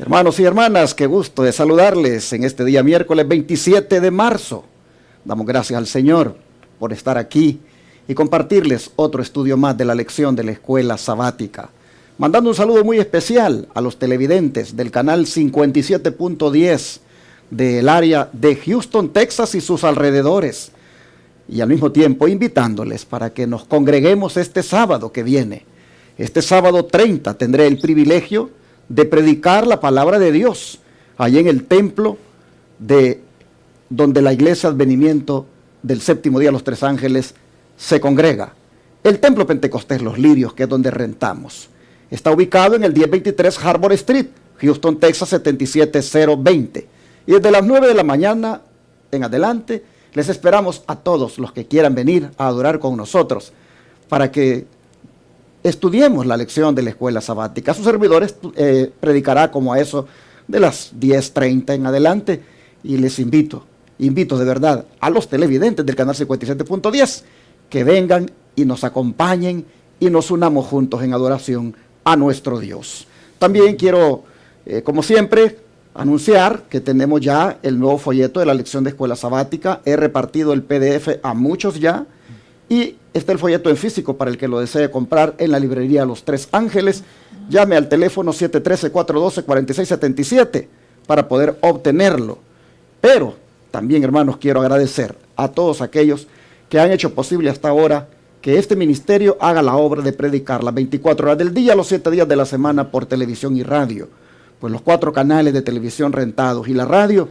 Hermanos y hermanas, qué gusto de saludarles en este día miércoles 27 de marzo. Damos gracias al Señor por estar aquí y compartirles otro estudio más de la lección de la escuela sabática. Mandando un saludo muy especial a los televidentes del canal 57.10 del área de Houston, Texas y sus alrededores. Y al mismo tiempo invitándoles para que nos congreguemos este sábado que viene. Este sábado 30 tendré el privilegio de predicar la palabra de Dios allí en el templo de donde la iglesia Advenimiento del Séptimo Día de los Tres Ángeles se congrega. El templo Pentecostés Los Lirios, que es donde rentamos. Está ubicado en el 1023 Harbor Street, Houston, Texas 77020. Y desde las 9 de la mañana en adelante les esperamos a todos los que quieran venir a adorar con nosotros para que estudiemos la lección de la escuela sabática. Su servidor predicará como a eso de las 10:30 en adelante y les invito de verdad a los televidentes del canal 57.10 que vengan y nos acompañen y nos unamos juntos en adoración a nuestro Dios. También quiero, como siempre, anunciar que tenemos ya el nuevo folleto de la lección de escuela sabática. He repartido el PDF a muchos ya. Y está el folleto en físico para el que lo desee comprar en la librería Los Tres Ángeles. Llame al teléfono 713-412-4677 para poder obtenerlo. Pero también, hermanos, quiero agradecer a todos aquellos que han hecho posible hasta ahora que este ministerio haga la obra de predicar las 24 horas del día, los 7 días de la semana por televisión y radio. Pues los 4 canales de televisión rentados y la radio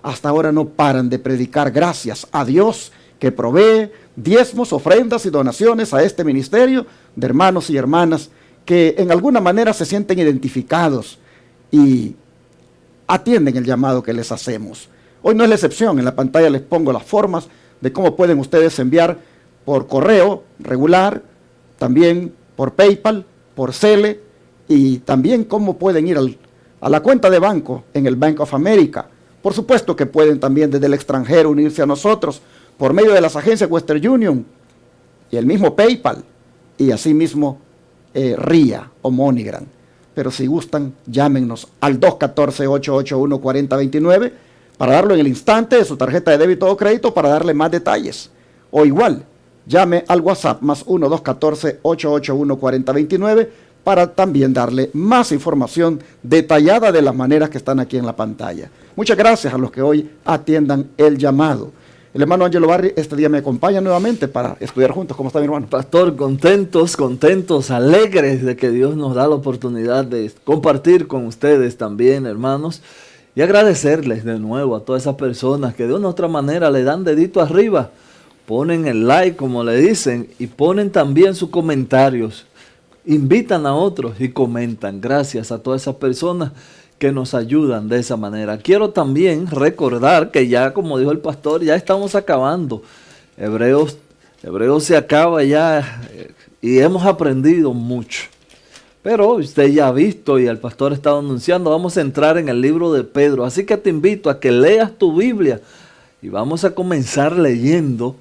hasta ahora no paran de predicar, gracias a Dios que provee diezmos, ofrendas y donaciones a este ministerio de hermanos y hermanas que en alguna manera se sienten identificados y atienden el llamado que les hacemos. Hoy no es la excepción, en la pantalla les pongo las formas de cómo pueden ustedes enviar por correo regular, también por PayPal, por Zelle y también cómo pueden ir a la cuenta de banco en el Bank of America. Por supuesto que pueden también desde el extranjero unirse a nosotros por medio de las agencias Western Union y el mismo PayPal y asimismo RIA o MoneyGram. Pero si gustan, llámenos al 214-881-4029 para darlo en el instante de su tarjeta de débito o crédito para darle más detalles. O igual, llame al WhatsApp más 1-214-881-4029 para también darle más información detallada de las maneras que están aquí en la pantalla. Muchas gracias a los que hoy atiendan el llamado. El hermano Angelo Barri este día me acompaña nuevamente para estudiar juntos. ¿Cómo está mi hermano? Pastor, contentos, alegres de que Dios nos da la oportunidad de compartir con ustedes también, hermanos. Y agradecerles de nuevo a todas esas personas que de una u otra manera le dan dedito arriba, ponen el like como le dicen y ponen también sus comentarios. Invitan a otros y comentan. Gracias a todas esas personas que nos ayudan de esa manera. Quiero también recordar que ya, como dijo el pastor, ya estamos acabando. Hebreos se acaba ya y hemos aprendido mucho. Pero usted ya ha visto y el pastor ha estado anunciando, vamos a entrar en el libro de Pedro. Así que te invito a que leas tu Biblia y vamos a comenzar leyendo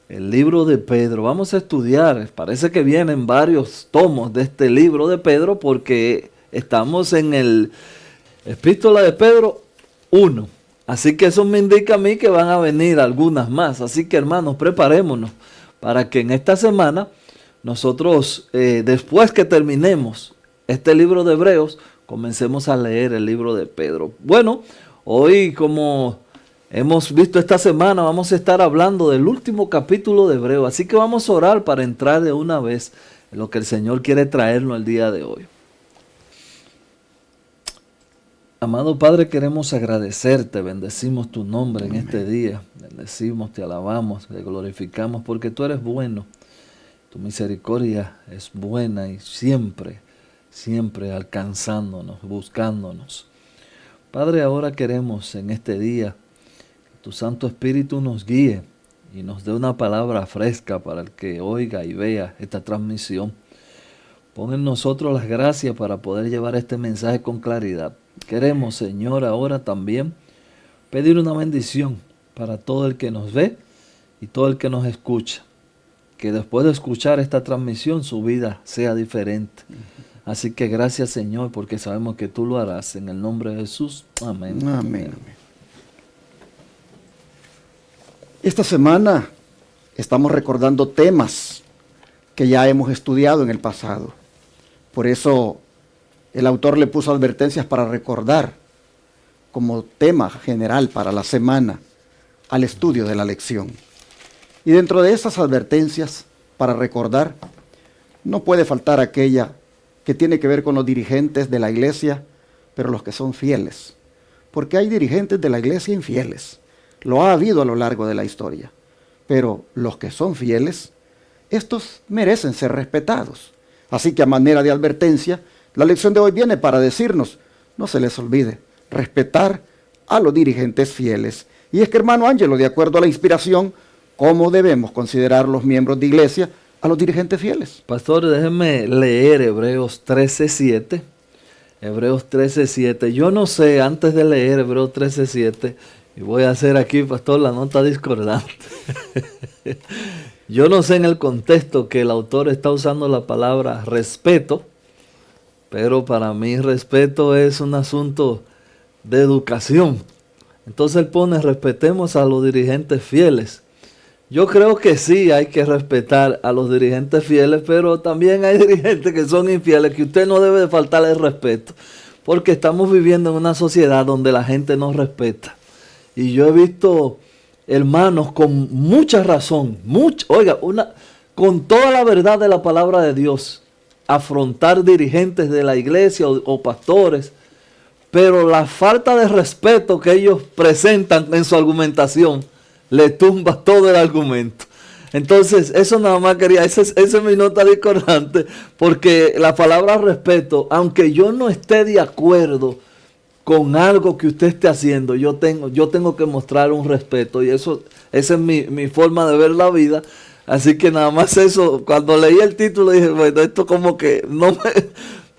el libro de Pedro. Vamos a estudiar, parece que vienen varios tomos de este libro de Pedro porque estamos en el Epístola de Pedro 1. Así que eso me indica a mí que van a venir algunas más. Así que, hermanos, preparémonos para que en esta semana nosotros, después que terminemos este libro de Hebreos, comencemos a leer el libro de Pedro. Bueno, hoy, como hemos visto esta semana, vamos a estar hablando del último capítulo de Hebreos. Así que vamos a orar para entrar de una vez en lo que el Señor quiere traernos el día de hoy. Amado Padre, queremos agradecerte, bendecimos tu nombre en este día, bendecimos, te alabamos, te glorificamos porque tú eres bueno, tu misericordia es buena y siempre alcanzándonos, buscándonos. Padre, ahora queremos en este día que tu Santo Espíritu nos guíe y nos dé una palabra fresca para el que oiga y vea esta transmisión. Pon en nosotros las gracias para poder llevar este mensaje con claridad. Queremos, Señor, ahora también pedir una bendición para todo el que nos ve y todo el que nos escucha. Que después de escuchar esta transmisión su vida sea diferente. Así que gracias, Señor, porque sabemos que tú lo harás. En el nombre de Jesús. Amén. Amén. Esta semana estamos recordando temas que ya hemos estudiado en el pasado. Por eso el autor le puso advertencias para recordar como tema general para la semana al estudio de la lección. Y dentro de esas advertencias para recordar, no puede faltar aquella que tiene que ver con los dirigentes de la iglesia, pero los que son fieles. Porque hay dirigentes de la iglesia infieles. Lo ha habido a lo largo de la historia. Pero los que son fieles, estos merecen ser respetados. Así que a manera de advertencia, la lección de hoy viene para decirnos, no se les olvide, respetar a los dirigentes fieles. Y es que, hermano Ángelo, de acuerdo a la inspiración, ¿cómo debemos considerar los miembros de iglesia a los dirigentes fieles? Pastor, déjenme leer Hebreos 13:7. Hebreos 13:7. Yo no sé, antes de leer Hebreos 13:7, y voy a hacer aquí, pastor, la nota discordante. Yo no sé en el contexto que el autor está usando la palabra respeto, pero para mí respeto es un asunto de educación. Entonces él pone, respetemos a los dirigentes fieles. Yo creo que sí hay que respetar a los dirigentes fieles, pero también hay dirigentes que son infieles, que usted no debe de faltarle el respeto, porque estamos viviendo en una sociedad donde la gente no respeta. Y yo he visto hermanos con mucha razón, con toda la verdad de la palabra de Dios, afrontar dirigentes de la iglesia o pastores, pero la falta de respeto que ellos presentan en su argumentación le tumba todo el argumento. Entonces, eso nada más quería, esa es mi nota discordante, porque la palabra respeto, aunque yo no esté de acuerdo con algo que usted esté haciendo, yo tengo que mostrar un respeto, y esa es mi forma de ver la vida. Así que nada más eso, cuando leí el título dije, bueno, esto como que no me...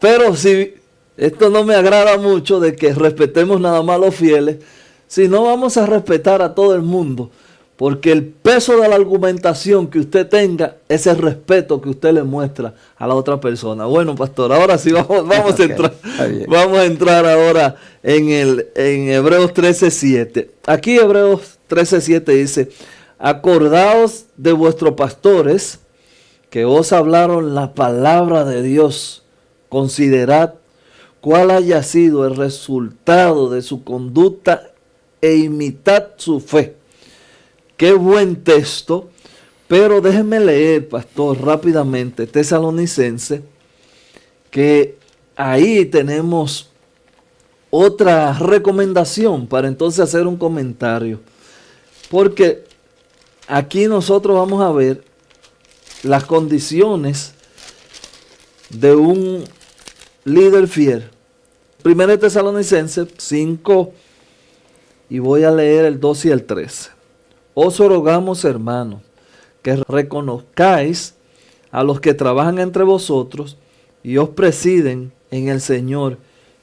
Pero si esto no me agrada mucho de que respetemos nada más a los fieles, si no vamos a respetar a todo el mundo, porque el peso de la argumentación que usted tenga es el respeto que usted le muestra a la otra persona. Bueno, pastor, ahora sí vamos a entrar ahora en Hebreos 13:7. Aquí Hebreos 13:7 dice, acordaos de vuestros pastores que os hablaron la palabra de Dios. Considerad cuál haya sido el resultado de su conducta e imitad su fe. Qué buen texto, pero déjenme leer, pastor, rápidamente, Tesalonicense, que ahí tenemos otra recomendación para entonces hacer un comentario. Porque aquí nosotros vamos a ver las condiciones de un líder fiel. Primero Tesalonicenses 5, y voy a leer el 2 y el 13. Os rogamos, hermanos, que reconozcáis a los que trabajan entre vosotros y os presiden en el Señor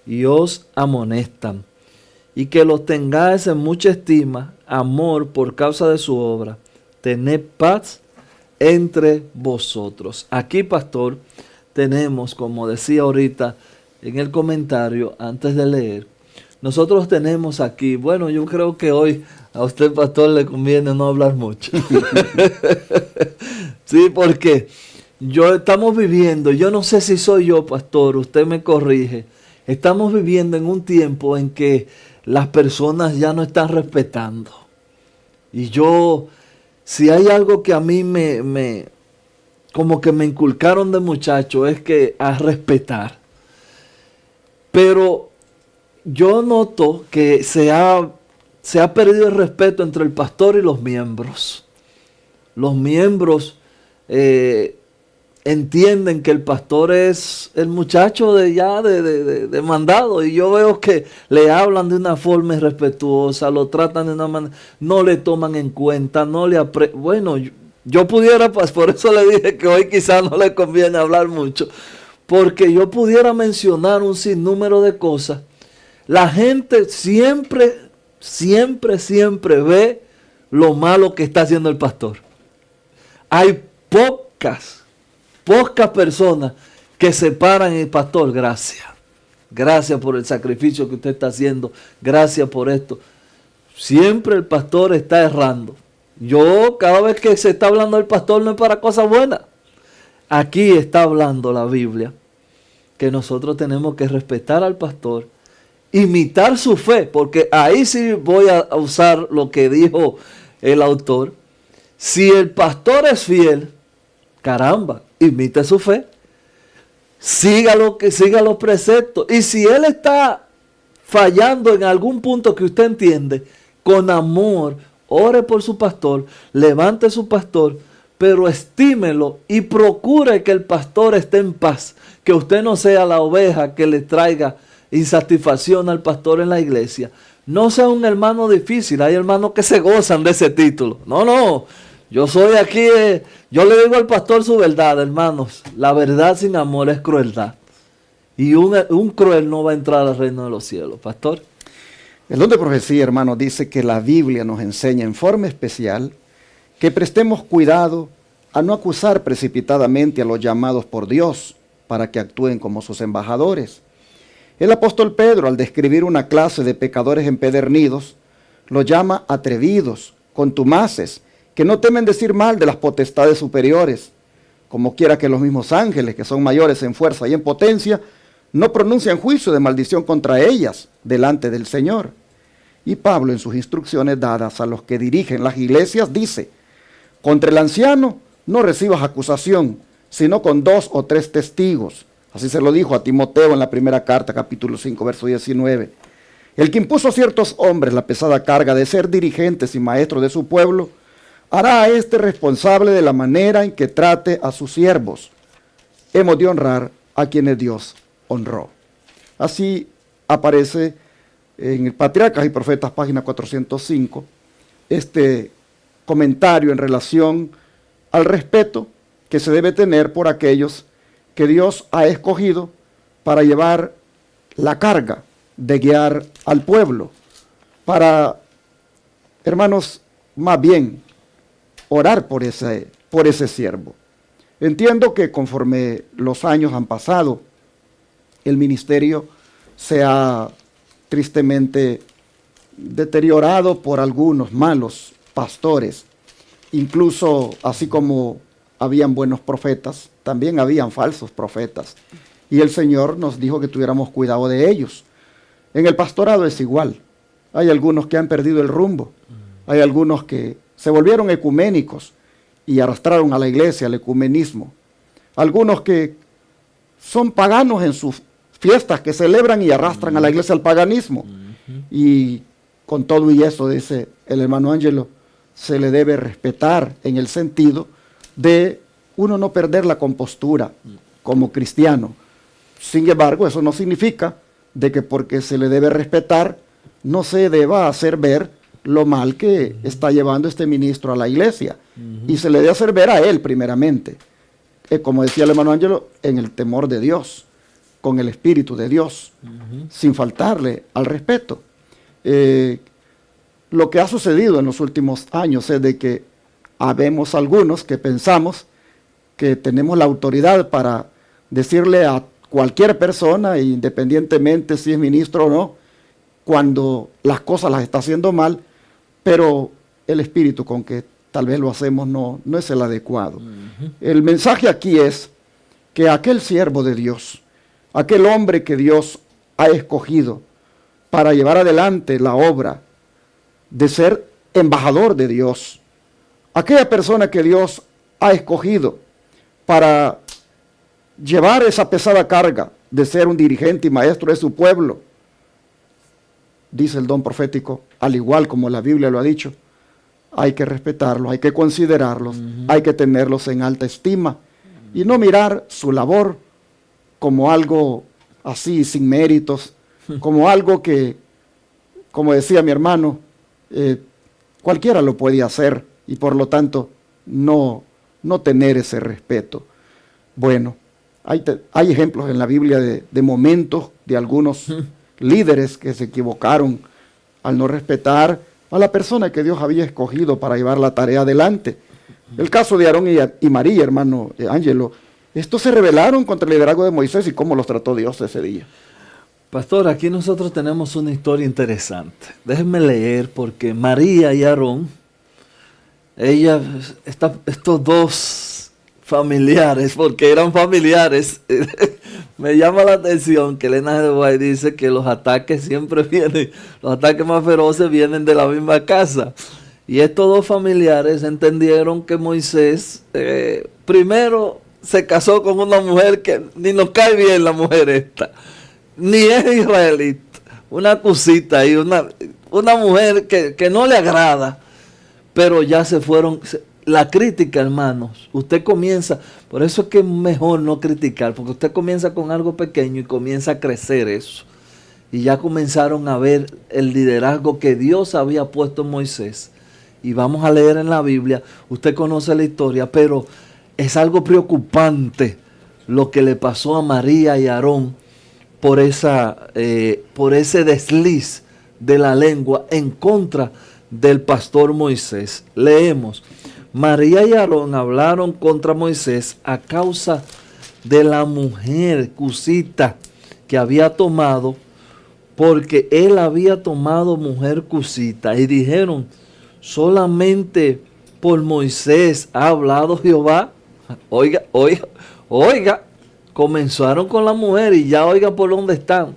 y os amonestan, y que los tengáis en mucha estima, amor por causa de su obra. Tened paz entre vosotros. Aquí, pastor, tenemos, como decía ahorita en el comentario antes de leer, nosotros tenemos aquí, bueno, yo creo que hoy a usted, pastor, le conviene no hablar mucho. Sí, porque estamos viviendo, yo no sé si soy yo, pastor, usted me corrige, estamos viviendo en un tiempo en que las personas ya no están respetando. Y si hay algo que a mí como que me inculcaron de muchacho, es que a respetar. Pero yo noto que se ha perdido el respeto entre el pastor y los miembros. Los miembros entienden que el pastor es el muchacho de mandado, y yo veo que le hablan de una forma irrespetuosa, lo tratan de una manera, no le toman en cuenta, bueno, yo pudiera, pues por eso le dije que hoy quizás no le conviene hablar mucho, porque yo pudiera mencionar un sinnúmero de cosas. La gente siempre ve lo malo que está haciendo el pastor. Hay pocas personas que separan el pastor, gracias. Gracias por el sacrificio que usted está haciendo. Gracias por esto. Siempre el pastor está errando. Yo, cada vez que se está hablando del pastor, no es para cosas buenas. Aquí está hablando la Biblia que nosotros tenemos que respetar al pastor, imitar su fe, porque ahí sí voy a usar lo que dijo el autor. Si el pastor es fiel, caramba, imite su fe. Siga los preceptos. Y si él está fallando en algún punto que usted entiende, con amor, ore por su pastor, levante su pastor, pero estímelo y procure que el pastor esté en paz. Que usted no sea la oveja que le traiga insatisfacción al pastor en la iglesia. No sea un hermano difícil. Hay hermanos que se gozan de ese título. No. Yo soy aquí, yo le digo al pastor su verdad, hermanos. La verdad sin amor es crueldad. Y un cruel no va a entrar al reino de los cielos. Pastor. El don de profecía, hermanos, dice que la Biblia nos enseña en forma especial que prestemos cuidado a no acusar precipitadamente a los llamados por Dios para que actúen como sus embajadores. El apóstol Pedro, al describir una clase de pecadores empedernidos, los llama atrevidos, contumaces, que no temen decir mal de las potestades superiores, como quiera que los mismos ángeles, que son mayores en fuerza y en potencia, no pronuncian juicio de maldición contra ellas delante del Señor. Y Pablo, en sus instrucciones dadas a los que dirigen las iglesias, dice: contra el anciano no recibas acusación, sino con 2 o 3 testigos. Así se lo dijo a Timoteo en la primera carta, capítulo 5, verso 19. El que impuso a ciertos hombres la pesada carga de ser dirigentes y maestros de su pueblo, hará a éste responsable de la manera en que trate a sus siervos. Hemos de honrar a quienes Dios honró. Así aparece en el Patriarcas y Profetas, página 405, este comentario en relación al respeto que se debe tener por aquellos que Dios ha escogido para llevar la carga de guiar al pueblo. Para, hermanos, más bien orar por ese siervo. Entiendo que conforme los años han pasado, el ministerio se ha tristemente deteriorado por algunos malos pastores. Incluso así como habían buenos profetas, también habían falsos profetas. Y el Señor nos dijo que tuviéramos cuidado de ellos. En el pastorado es igual. Hay algunos que han perdido el rumbo. Hay algunos que se volvieron ecuménicos y arrastraron a la iglesia al ecumenismo. Algunos que son paganos en sus fiestas que celebran y arrastran a la iglesia al paganismo. Y con todo y eso, dice el hermano Ángelo, se le debe respetar en el sentido de uno no perder la compostura como cristiano. Sin embargo, eso no significa de que porque se le debe respetar, no se deba hacer ver lo mal que está llevando este ministro a la iglesia. Y se le debe hacer ver a él primeramente. Como decía el hermano Ángelo, en el temor de Dios, con el Espíritu de Dios, sin faltarle al respeto. Lo que ha sucedido en los últimos años es de que habemos algunos que pensamos que tenemos la autoridad para decirle a cualquier persona, independientemente si es ministro o no, cuando las cosas las está haciendo mal, pero el espíritu con que tal vez lo hacemos no es el adecuado. El mensaje aquí es que aquel siervo de Dios, aquel hombre que Dios ha escogido para llevar adelante la obra de ser embajador de Dios, aquella persona que Dios ha escogido para llevar esa pesada carga de ser un dirigente y maestro de su pueblo, dice el don profético, al igual como la Biblia lo ha dicho, hay que respetarlos, hay que considerarlos, hay que tenerlos en alta estima y no mirar su labor como algo así sin méritos, como algo que, como decía mi hermano, cualquiera lo puede hacer y por lo tanto no tener ese respeto. Bueno, hay ejemplos en la Biblia de momentos de algunos líderes que se equivocaron al no respetar a la persona que Dios había escogido para llevar la tarea adelante. El caso de Aarón y María, hermano Ángelo, Estos se rebelaron contra el liderazgo de Moisés y cómo los trató Dios ese día. Pastor, aquí nosotros tenemos una historia interesante. Déjenme leer porque María y Aarón, estos dos familiares, porque eran familiares, me llama la atención que Elena G. de White dice que los ataques siempre vienen, los ataques más feroces vienen de la misma casa. Y estos dos familiares entendieron que Moisés primero se casó con una mujer que ni nos cae bien la mujer esta, ni es israelita, una cosita y una mujer que no le agrada, pero ya se fueron. La crítica, hermanos, usted comienza, por eso es que es mejor no criticar, porque usted comienza con algo pequeño y comienza a crecer eso. Y ya comenzaron a ver el liderazgo que Dios había puesto en Moisés. Y vamos a leer en la Biblia, usted conoce la historia, pero es algo preocupante lo que le pasó a María y Aarón por ese desliz de la lengua en contra del pastor Moisés. Leemos: María y Aarón hablaron contra Moisés a causa de la mujer cusita que había tomado, porque él había tomado mujer cusita, y dijeron: solamente por Moisés ha hablado Jehová. Oiga, comenzaron con la mujer y ya oiga por dónde están.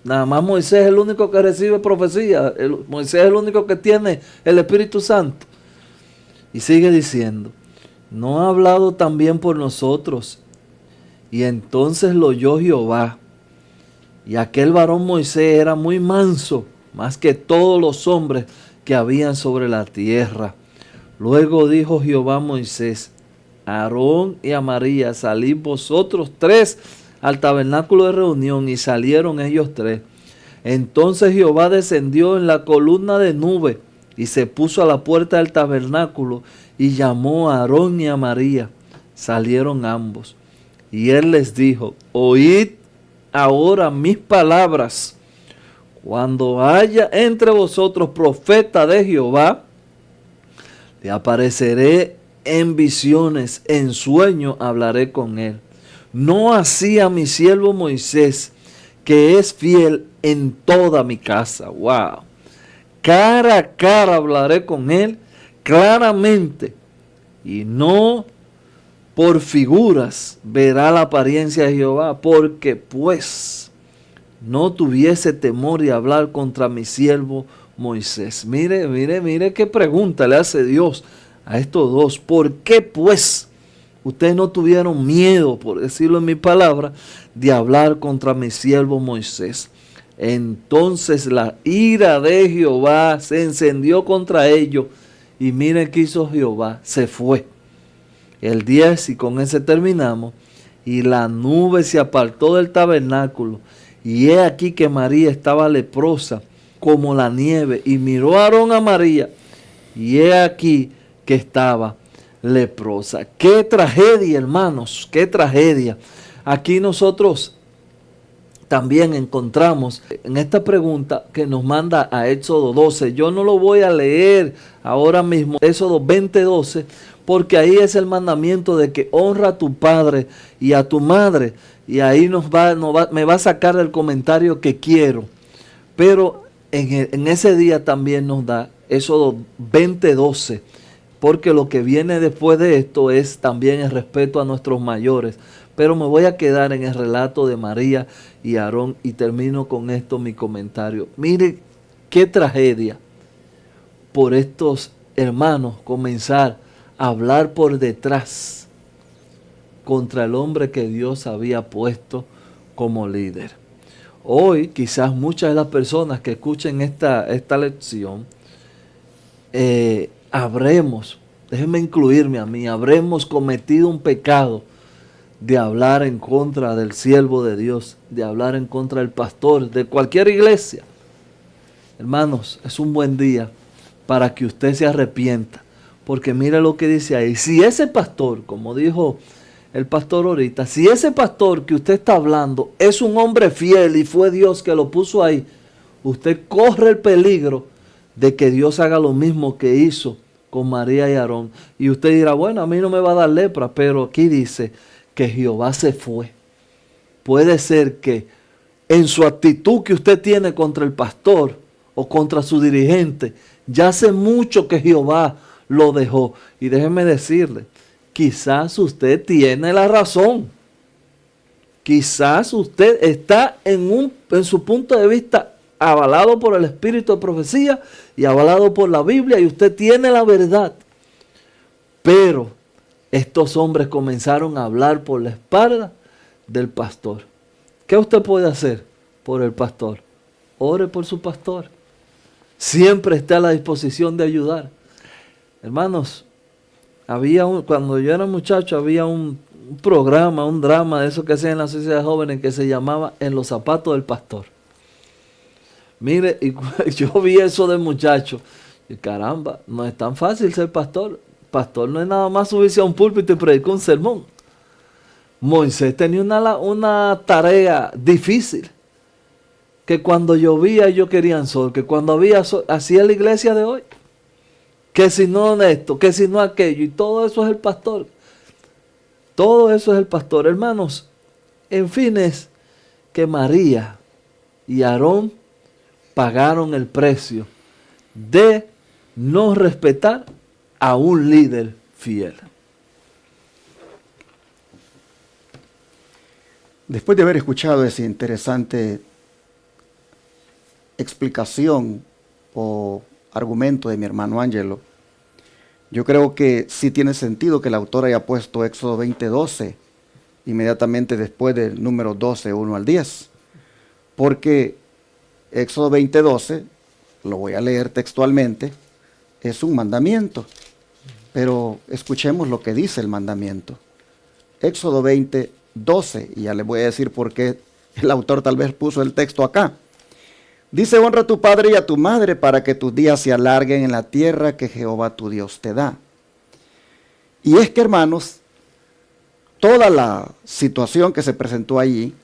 Nada más Moisés es el único que recibe profecía, Moisés es el único que tiene el Espíritu Santo. Y sigue diciendo: ¿no ha hablado también por nosotros? Y entonces lo oyó Jehová. Y aquel varón Moisés era muy manso, más que todos los hombres que habían sobre la tierra. Luego dijo Jehová a Moisés: a Aarón y a María, salid vosotros tres al tabernáculo de reunión. Y salieron ellos tres. Entonces Jehová descendió en la columna de nube y se puso a la puerta del tabernáculo y llamó a Aarón y a María. Salieron ambos. Y él les dijo: oíd ahora mis palabras. Cuando haya entre vosotros profeta de Jehová, le apareceré en visiones, en sueño hablaré con él. No así a mi siervo Moisés, que es fiel en toda mi casa. Wow. Cara a cara hablaré con él claramente, y no por figuras verá la apariencia de Jehová, porque pues no tuviese temor de hablar contra mi siervo Moisés. Mire qué pregunta le hace Dios a estos dos. ¿Por qué pues ustedes no tuvieron miedo, por decirlo en mi palabra, de hablar contra mi siervo Moisés? Entonces la ira de Jehová se encendió contra ellos, y miren qué hizo Jehová, se fue. El 10, y con ese terminamos: y la nube se apartó del tabernáculo, y he aquí que María estaba leprosa como la nieve, y miró a Aarón a María, y he aquí que estaba leprosa. ¡Qué tragedia, hermanos! ¡Qué tragedia! Aquí nosotros también encontramos en esta pregunta que nos manda a Éxodo 12. Yo no lo voy a leer ahora mismo, Éxodo 20:12, porque ahí es el mandamiento de que honra a tu padre y a tu madre. Y ahí me va a sacar el comentario que quiero. Pero en ese día también nos da Éxodo 20:12, porque lo que viene después de esto es también el respeto a nuestros mayores. Pero me voy a quedar en el relato de María y Aarón y termino con esto mi comentario. Mire qué tragedia por estos hermanos comenzar a hablar por detrás contra el hombre que Dios había puesto como líder. Hoy quizás muchas de las personas que escuchen esta lección déjenme incluirme a mí, habremos cometido un pecado de hablar en contra del siervo de Dios, de hablar en contra del pastor de cualquier iglesia. Hermanos, es un buen día para que usted se arrepienta, porque mire lo que dice ahí. Si ese pastor, como dijo el pastor ahorita, si ese pastor que usted está hablando es un hombre fiel y fue Dios que lo puso ahí, usted corre el peligro de que Dios haga lo mismo que hizo con María y Aarón. Y usted dirá, bueno, a mí no me va a dar lepra, pero aquí dice que Jehová se fue. Puede ser que en su actitud que usted tiene contra el pastor o contra su dirigente, ya hace mucho que Jehová lo dejó. Y déjeme decirle, quizás usted tiene la razón. Quizás usted está en su punto de vista avalado por el espíritu de profecía y avalado por la Biblia, y usted tiene la verdad. Pero estos hombres comenzaron a hablar por la espalda del pastor. ¿Qué usted puede hacer por el pastor? Ore por su pastor. Siempre está a la disposición de ayudar. Hermanos, cuando yo era muchacho había un programa, un drama de eso que hacían en la sociedad de jóvenes que se llamaba En los zapatos del pastor. Mire, y yo vi eso de muchacho. Y caramba, no es tan fácil ser pastor. Pastor no es nada más subirse a un púlpito y predicar un sermón. Moisés tenía una tarea difícil. Que cuando llovía ellos querían sol. Que cuando había sol, hacía la iglesia de hoy. Que si no esto, que si no aquello. Y todo eso es el pastor. Todo eso es el pastor. Hermanos, en fin es que María y Aarón pagaron el precio de no respetar a un líder fiel. Después de haber escuchado esa interesante explicación o argumento de mi hermano Ángelo, yo creo que sí tiene sentido que el autor haya puesto Éxodo 20:12 inmediatamente después del número 12, 1 al 10. Porque Éxodo 20:12, lo voy a leer textualmente, es un mandamiento. Pero escuchemos lo que dice el mandamiento. Éxodo 20:12, y ya les voy a decir por qué el autor tal vez puso el texto acá. Dice, honra a tu padre y a tu madre para que tus días se alarguen en la tierra que Jehová tu Dios te da. Y es que, hermanos, toda la situación que se presentó allí,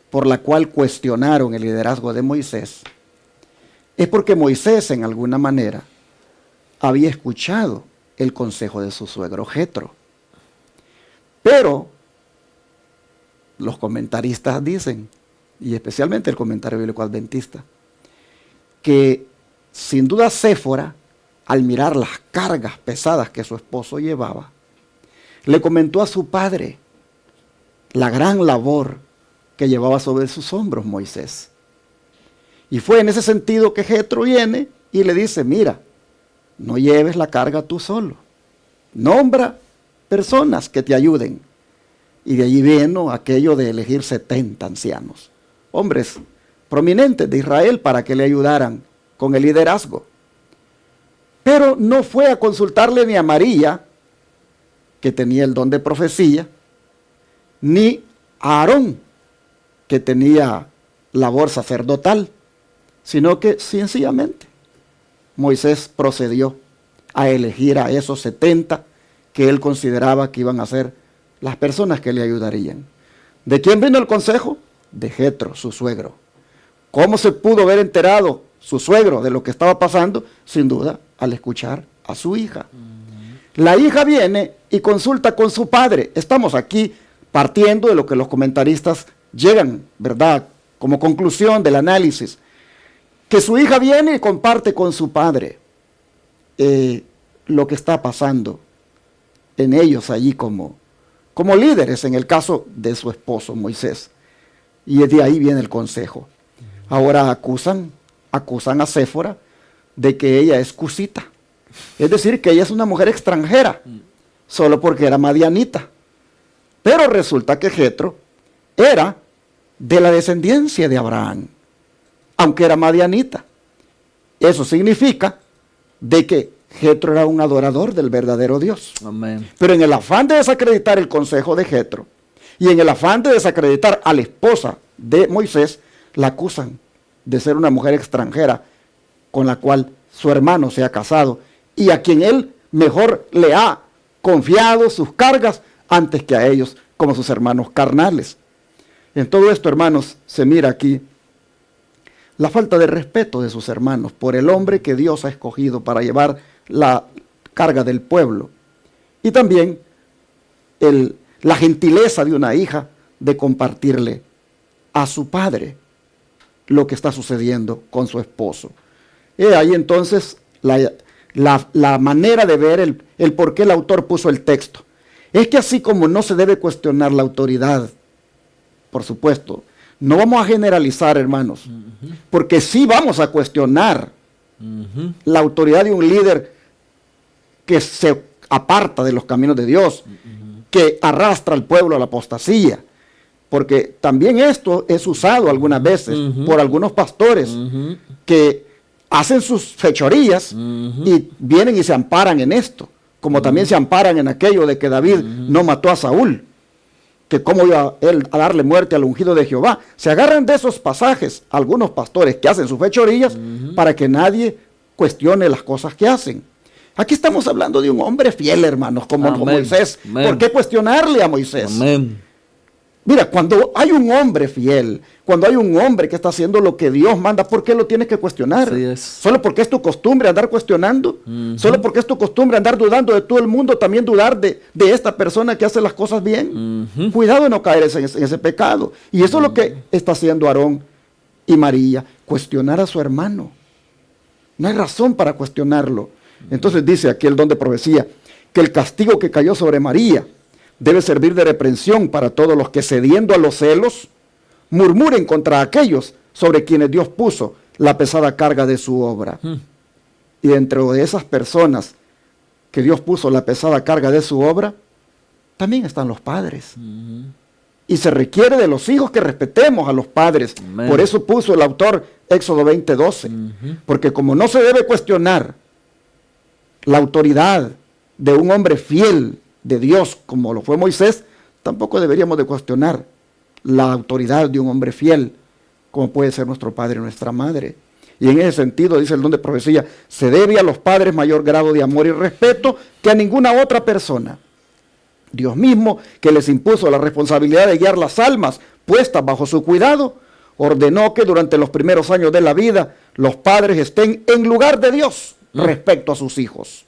por la cual cuestionaron el liderazgo de Moisés, es porque Moisés en alguna manera había escuchado el consejo de su suegro Jetro. Pero los comentaristas dicen, y especialmente el comentario bíblico adventista, que sin duda Séfora, al mirar las cargas pesadas que su esposo llevaba, le comentó a su padre la gran labor que llevaba sobre sus hombros Moisés. Y fue en ese sentido que Jetro viene y le dice, mira, no lleves la carga tú solo, nombra personas que te ayuden. Y de allí vino aquello de elegir 70 ancianos, hombres prominentes de Israel, para que le ayudaran con el liderazgo. Pero no fue a consultarle ni a María, que tenía el don de profecía, ni a Aarón, que tenía labor sacerdotal, sino que sencillamente Moisés procedió a elegir a esos 70 que él consideraba que iban a ser las personas que le ayudarían. ¿De quién vino el consejo? De Jetro, su suegro. ¿Cómo se pudo haber enterado su suegro de lo que estaba pasando? Sin duda, al escuchar a su hija. La hija viene y consulta con su padre. Estamos aquí partiendo de lo que los comentaristas llegan, ¿verdad?, como conclusión del análisis. Que su hija viene y comparte con su padre lo que está pasando en ellos allí como líderes, en el caso de su esposo Moisés. Y de ahí viene el consejo. Ahora acusan a Séfora de que ella es cusita. Es decir, que ella es una mujer extranjera, solo porque era madianita. Pero resulta que Jetro era de la descendencia de Abraham, aunque era madianita. Eso significa de que Jetro era un adorador del verdadero Dios. Amén. Pero en el afán de desacreditar el consejo de Jetro y en el afán de desacreditar a la esposa de Moisés, la acusan de ser una mujer extranjera con la cual su hermano se ha casado y a quien él mejor le ha confiado sus cargas antes que a ellos como sus hermanos carnales. En todo esto, hermanos, se mira aquí la falta de respeto de sus hermanos por el hombre que Dios ha escogido para llevar la carga del pueblo. Y también la gentileza de una hija de compartirle a su padre lo que está sucediendo con su esposo. Y ahí entonces la manera de ver el por qué el autor puso el texto. Es que así como no se debe cuestionar la autoridad, por supuesto, no vamos a generalizar, hermanos, porque sí vamos a cuestionar la autoridad de un líder que se aparta de los caminos de Dios, que arrastra al pueblo a la apostasía, porque también esto es usado algunas veces por algunos pastores que hacen sus fechorías y vienen y se amparan en esto, como también se amparan en aquello de que David no mató a Saúl, que cómo iba él a darle muerte al ungido de Jehová. Se agarran de esos pasajes algunos pastores que hacen sus fechorías para que nadie cuestione las cosas que hacen. Aquí estamos hablando de un hombre fiel, hermanos, como Moisés. Amén. ¿Por qué cuestionarle a Moisés? Amén. Mira, cuando hay un hombre fiel, cuando hay un hombre que está haciendo lo que Dios manda, ¿por qué lo tienes que cuestionar? Así es. ¿Solo porque es tu costumbre andar cuestionando? ¿Solo porque es tu costumbre andar dudando de todo el mundo, también dudar de esta persona que hace las cosas bien? Cuidado de no caer en ese pecado. Y eso es lo que está haciendo Aarón y María, cuestionar a su hermano. No hay razón para cuestionarlo. Entonces dice aquí el don de profecía, que el castigo que cayó sobre María debe servir de reprensión para todos los que, cediendo a los celos, murmuren contra aquellos sobre quienes Dios puso la pesada carga de su obra. Y dentro de esas personas que Dios puso la pesada carga de su obra, también están los padres. Y se requiere de los hijos que respetemos a los padres. Amén. Por eso puso el autor Éxodo 20:12. Porque como no se debe cuestionar la autoridad de un hombre fiel de Dios, como lo fue Moisés, tampoco deberíamos de cuestionar la autoridad de un hombre fiel, como puede ser nuestro padre o nuestra madre. Y en ese sentido, dice el don de profecía, se debe a los padres mayor grado de amor y respeto que a ninguna otra persona. Dios mismo, que les impuso la responsabilidad de guiar las almas puestas bajo su cuidado, ordenó que durante los primeros años de la vida los padres estén en lugar de Dios respecto a sus hijos.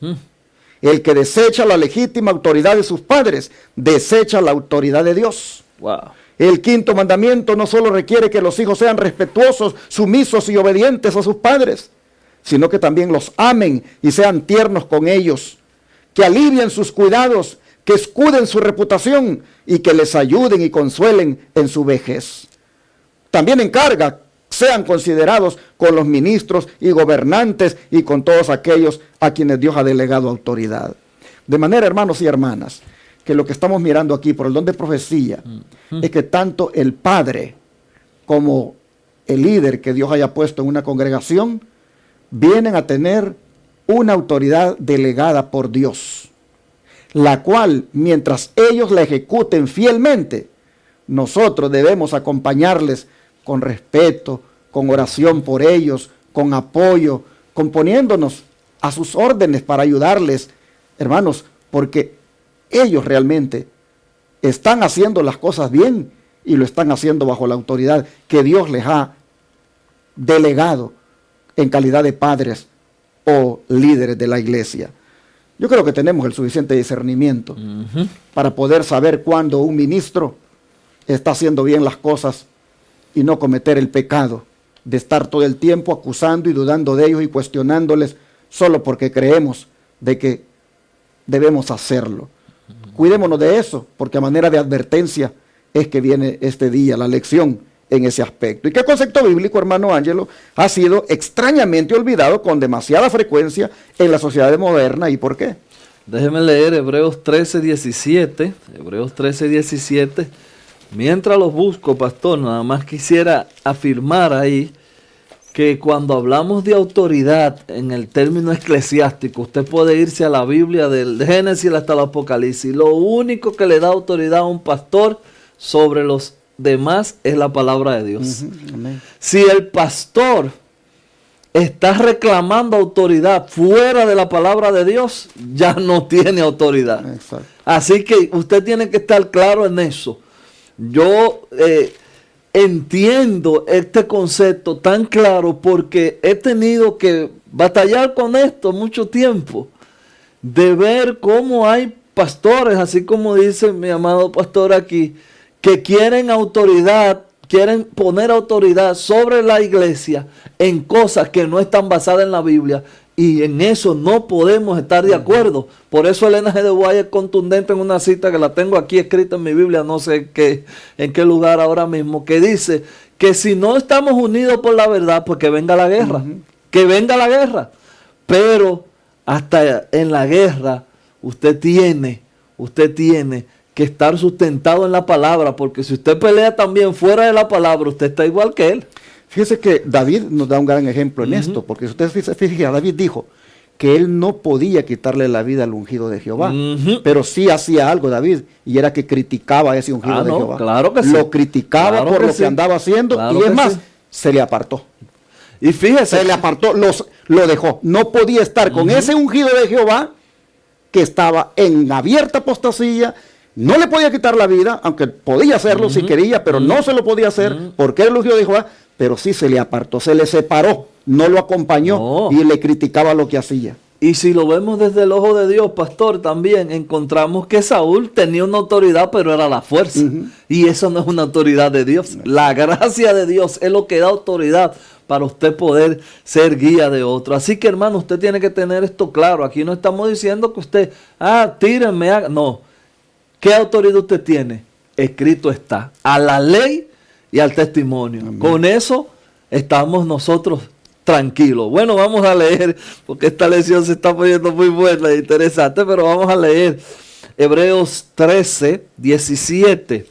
El que desecha la legítima autoridad de sus padres, desecha la autoridad de Dios. Wow. El quinto mandamiento no solo requiere que los hijos sean respetuosos, sumisos y obedientes a sus padres, sino que también los amen y sean tiernos con ellos, que alivien sus cuidados, que escuden su reputación y que les ayuden y consuelen en su vejez. También encarga sean considerados con los ministros y gobernantes y con todos aquellos a quienes Dios ha delegado autoridad. De manera, hermanos y hermanas, que lo que estamos mirando aquí por el don de profecía es que tanto el padre como el líder que Dios haya puesto en una congregación vienen a tener una autoridad delegada por Dios, la cual, mientras ellos la ejecuten fielmente, nosotros debemos acompañarles con respeto, con oración por ellos, con apoyo, componiéndonos a sus órdenes para ayudarles, hermanos, porque ellos realmente están haciendo las cosas bien y lo están haciendo bajo la autoridad que Dios les ha delegado en calidad de padres o líderes de la iglesia. Yo creo que tenemos el suficiente discernimiento para poder saber cuándo un ministro está haciendo bien las cosas y no cometer el pecado de estar todo el tiempo acusando y dudando de ellos y cuestionándoles solo porque creemos de que debemos hacerlo. Cuidémonos de eso, porque a manera de advertencia es que viene este día, la lección en ese aspecto. ¿Y qué concepto bíblico, hermano Ángelo, ha sido extrañamente olvidado con demasiada frecuencia en la sociedad moderna? ¿Y por qué? Déjeme leer Hebreos 13:17. Hebreos 13:17. Mientras los busco, pastor, nada más quisiera afirmar ahí que cuando hablamos de autoridad en el término eclesiástico, usted puede irse a la Biblia del Génesis hasta el Apocalipsis. Lo único que le da autoridad a un pastor sobre los demás es la palabra de Dios. Amén. Si el pastor está reclamando autoridad fuera de la palabra de Dios, ya no tiene autoridad. Exacto. Así que usted tiene que estar claro en eso. Yo entiendo este concepto tan claro porque he tenido que batallar con esto mucho tiempo. de ver cómo hay pastores, así como dice mi amado pastor aquí, que quieren autoridad, quieren poner autoridad sobre la iglesia en cosas que no están basadas en la Biblia, y en eso no podemos estar de acuerdo. Por eso Elena G. de White es contundente en una cita que la tengo aquí escrita en mi Biblia, no sé en qué lugar ahora mismo, que dice que si no estamos unidos por la verdad, pues que venga la guerra, que venga la guerra. Pero hasta en la guerra usted tiene que estar sustentado en la palabra, porque si usted pelea también fuera de la palabra, usted está igual que él. Fíjese que David nos da un gran ejemplo en esto, porque si usted se fija, David dijo que él no podía quitarle la vida al ungido de Jehová, pero sí hacía algo David, y era que criticaba a ese ungido de Jehová. Claro que sí. Lo criticaba Claro por que lo sí. que andaba haciendo, Claro y es que más, sí. se le apartó. Y fíjese, Se le apartó, lo dejó. No podía estar con ese ungido de Jehová que estaba en abierta apostasía. No le podía quitar la vida, aunque podía hacerlo si quería, pero no se lo podía hacer porque era el ungido de Jehová, pero sí se le apartó, se le separó, no lo acompañó y le criticaba lo que hacía. y si lo vemos desde el ojo de Dios, pastor, también encontramos que Saúl tenía una autoridad, pero era la fuerza. Y eso no es una autoridad de Dios. La gracia de Dios es lo que da autoridad para usted poder ser guía de otro. Así que, hermano, usted tiene que tener esto claro. Aquí no estamos diciendo que usted, tírenme, haga. No. ¿Qué autoridad usted tiene? Escrito está. A la ley y al testimonio. Amén. Con eso estamos nosotros tranquilos. Bueno, vamos a leer, porque esta lección se está poniendo muy buena e interesante, pero vamos a leer Hebreos 13, 17.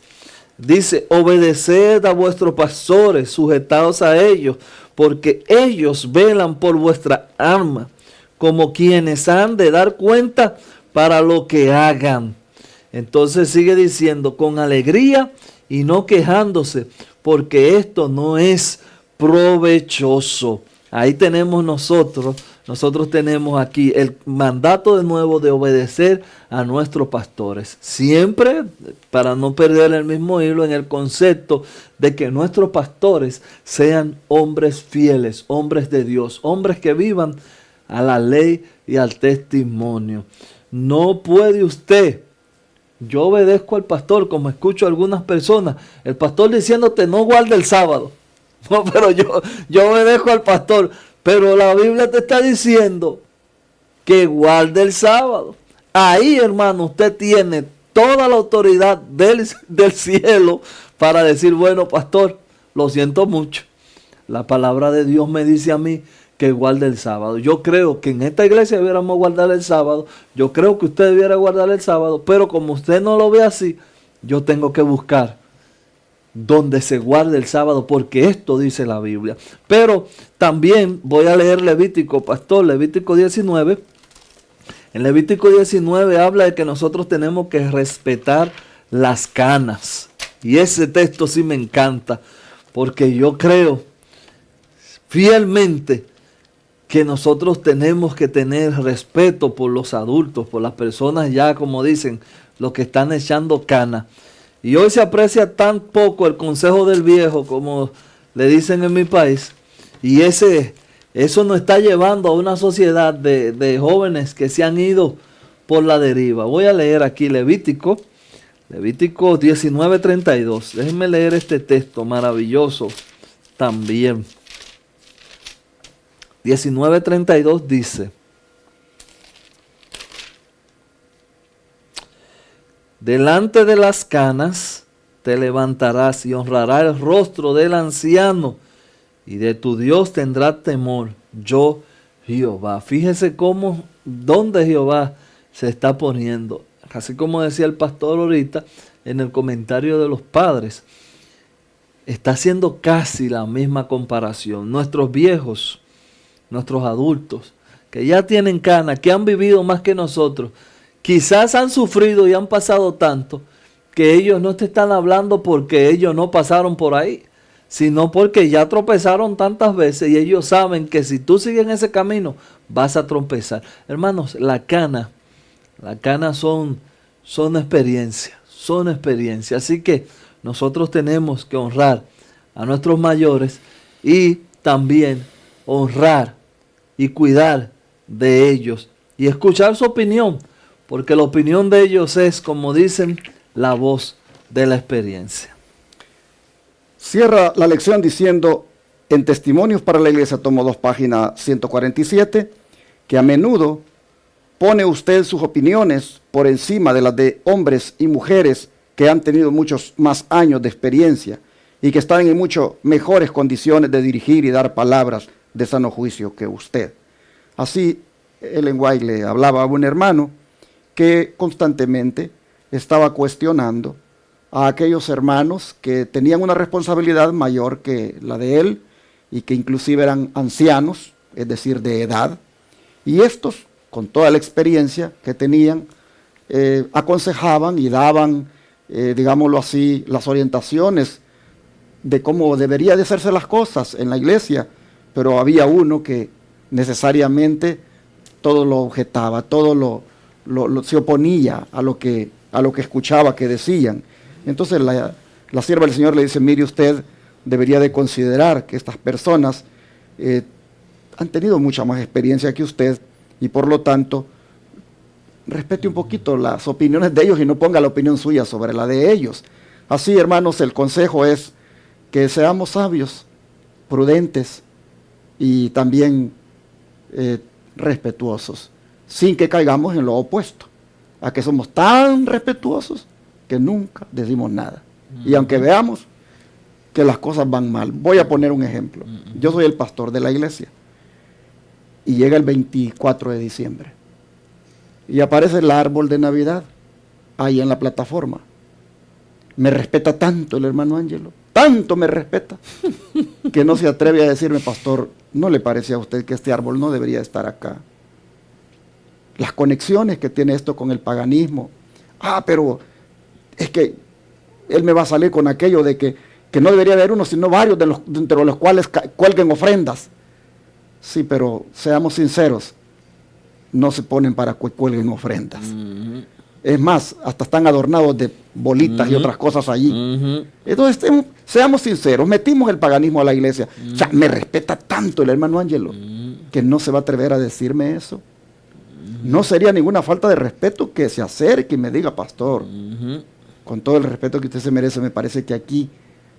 Dice, obedeced a vuestros pastores, sujetaos a ellos, porque ellos velan por vuestra alma, como quienes han de dar cuenta para lo que hagan. Entonces sigue diciendo, con alegría y no quejándose, porque esto no es provechoso. Ahí tenemos nosotros tenemos aquí el mandato de nuevo de obedecer a nuestros pastores. Siempre para no perder el mismo hilo en el concepto de que nuestros pastores sean hombres fieles, hombres de Dios, hombres que vivan a la ley y al testimonio. No puede usted. Yo obedezco al pastor, como escucho a algunas personas, el pastor diciéndote no guarde el sábado. No, pero yo obedezco al pastor, pero la Biblia te está diciendo que guarde el sábado. Ahí, hermano, usted tiene toda la autoridad del cielo para decir, bueno, pastor, lo siento mucho. La palabra de Dios me dice a mí que guarde el sábado. Yo creo que en esta iglesia debiéramos guardar el sábado. Yo creo que usted debiera guardar el sábado, pero como usted no lo ve así, yo tengo que buscar donde se guarde el sábado, porque esto dice la Biblia. Pero también voy a leer Levítico, pastor, Levítico 19. En Levítico 19 habla de que nosotros tenemos que respetar las canas. Y ese texto sí me encanta, porque yo creo fielmente que nosotros tenemos que tener respeto por los adultos, por las personas ya, como dicen, los que están echando cana. Y hoy se aprecia tan poco el consejo del viejo, como le dicen en mi país. Y eso nos está llevando a una sociedad de jóvenes que se han ido por la deriva. Voy a leer aquí Levítico 19:32. Déjenme leer este texto maravilloso también. 19:32 dice: delante de las canas te levantarás y honrarás el rostro del anciano, y de tu Dios tendrás temor, yo Jehová. Fíjese dónde Jehová se está poniendo. Así como decía el pastor ahorita en el comentario de los padres, está haciendo casi la misma comparación. Nuestros viejos, nuestros adultos, que ya tienen canas, que han vivido más que nosotros, quizás han sufrido y han pasado tanto que ellos no te están hablando porque ellos no pasaron por ahí, sino porque ya tropezaron tantas veces y ellos saben que si tú sigues en ese camino vas a tropezar. Hermanos, la cana son experiencias, son experiencias. Así que nosotros tenemos que honrar a nuestros mayores y también honrar y cuidar de ellos y escuchar su opinión, porque la opinión de ellos es, como dicen, la voz de la experiencia. Cierra la lección diciendo, en Testimonios para la Iglesia, tomo 2, página 147, que a menudo pone usted sus opiniones por encima de las de hombres y mujeres que han tenido muchos más años de experiencia y que están en mucho mejores condiciones de dirigir y dar palabras de sano juicio que usted. Así, Ellen White le hablaba a un hermano que constantemente estaba cuestionando a aquellos hermanos que tenían una responsabilidad mayor que la de él y que inclusive eran ancianos, es decir, de edad, y estos, con toda la experiencia que tenían, aconsejaban y daban, digámoslo así, las orientaciones de cómo debería de hacerse las cosas en la iglesia, pero había uno que necesariamente todo lo objetaba, todo se oponía a lo que escuchaba que decían. Entonces la sierva del Señor le dice, mire, usted debería de considerar que estas personas han tenido mucha más experiencia que usted y por lo tanto respete un poquito las opiniones de ellos y no ponga la opinión suya sobre la de ellos. Así, hermanos, el consejo es que seamos sabios, prudentes y también respetuosos, sin que caigamos en lo opuesto, a que somos tan respetuosos que nunca decimos nada. Y aunque veamos que las cosas van mal, voy a poner un ejemplo. Yo soy el pastor de la iglesia y llega el 24 de diciembre y aparece el árbol de Navidad ahí en la plataforma. Me respeta tanto el hermano Ángelo, tanto me respeta, que no se atreve a decirme, pastor, ¿no le parece a usted que este árbol no debería estar acá? Las conexiones que tiene esto con el paganismo. Pero es que él me va a salir con aquello de que no debería haber uno, sino varios entre los cuales cuelguen ofrendas. Sí, pero seamos sinceros, no se ponen para que cuelguen ofrendas. Es más, hasta están adornados de bolitas y otras cosas allí. Entonces, seamos sinceros, metimos el paganismo a la iglesia. O sea, me respeta tanto el hermano Ángelo que no se va a atrever a decirme eso. No sería ninguna falta de respeto que se acerque y me diga, pastor, con todo el respeto que usted se merece, me parece que aquí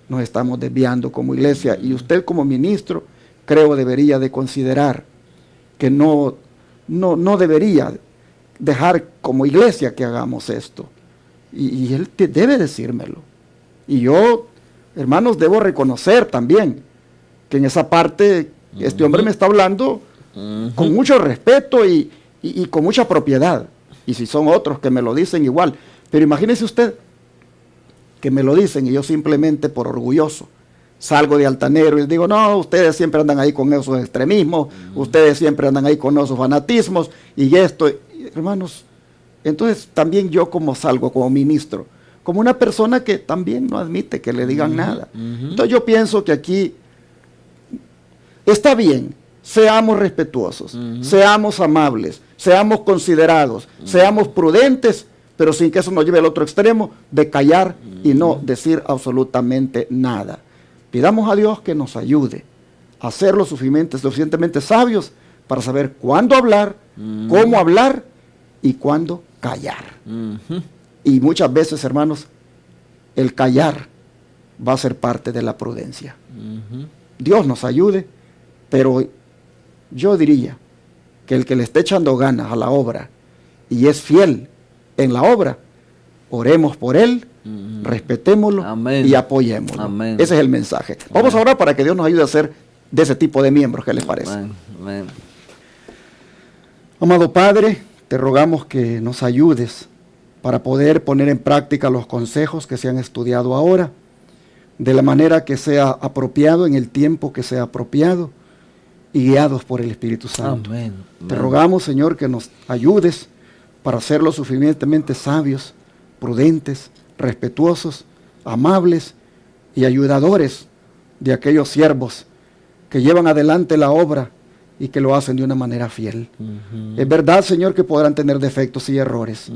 nos estamos desviando como iglesia y usted como ministro, creo debería de considerar que no debería dejar como iglesia que hagamos esto. Y él debe decírmelo. Y yo, hermanos, debo reconocer también que en esa parte este hombre me está hablando con mucho respeto y con mucha propiedad. Y si son otros que me lo dicen igual. Pero imagínese usted que me lo dicen y yo simplemente por orgulloso salgo de altanero y les digo, no, ustedes siempre andan ahí con esos extremismos, ustedes siempre andan ahí con esos fanatismos y esto. Hermanos, entonces también yo como salgo como ministro, como una persona que también no admite que le digan nada. Entonces yo pienso que aquí está bien, seamos respetuosos, seamos amables, seamos considerados, seamos prudentes, pero sin que eso nos lleve al otro extremo de callar y no decir absolutamente nada. Pidamos a Dios que nos ayude a ser lo suficientemente sabios para saber cuándo hablar, cómo hablar y cuándo callar. Y muchas veces, hermanos, el callar va a ser parte de la prudencia. Dios nos ayude, pero yo diría que el que le esté echando ganas a la obra y es fiel en la obra, oremos por él, respetémoslo. Amén. Y apoyémoslo. Amén. Ese es el mensaje. Vamos a orar para que Dios nos ayude a ser de ese tipo de miembros. ¿Qué les parece? Amén. Amado Padre, te rogamos que nos ayudes para poder poner en práctica los consejos que se han estudiado ahora, de la manera que sea apropiado, en el tiempo que sea apropiado, y guiados por el Espíritu Santo. Amén. Te rogamos, Señor, que nos ayudes para ser lo suficientemente sabios, prudentes, respetuosos, amables y ayudadores de aquellos siervos que llevan adelante la obra y que lo hacen de una manera fiel. Es verdad, Señor, que podrán tener defectos y errores,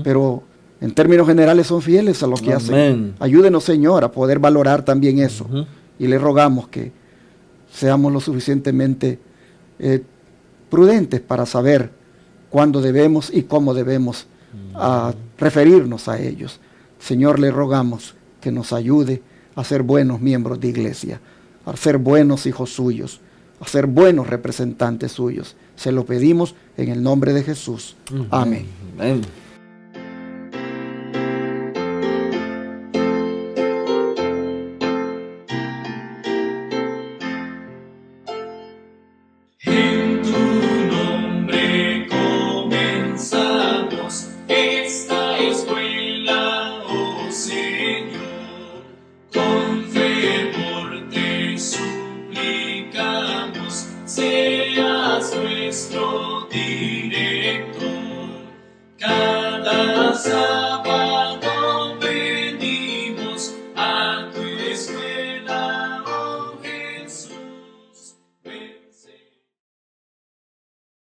pero en términos generales son fieles a lo que hacen. Ayúdenos, Señor, a poder valorar también eso. Y le rogamos que seamos lo suficientemente prudentes para saber cuándo debemos y cómo debemos referirnos a ellos. Señor, le rogamos que nos ayude a ser buenos miembros de iglesia, a ser buenos hijos suyos, a ser buenos representantes suyos. Se lo pedimos en el nombre de Jesús. Amén. Amén. En tu nombre comenzamos esta escuela, oh Señor. Con fervor te suplicamos, seas nuestro director.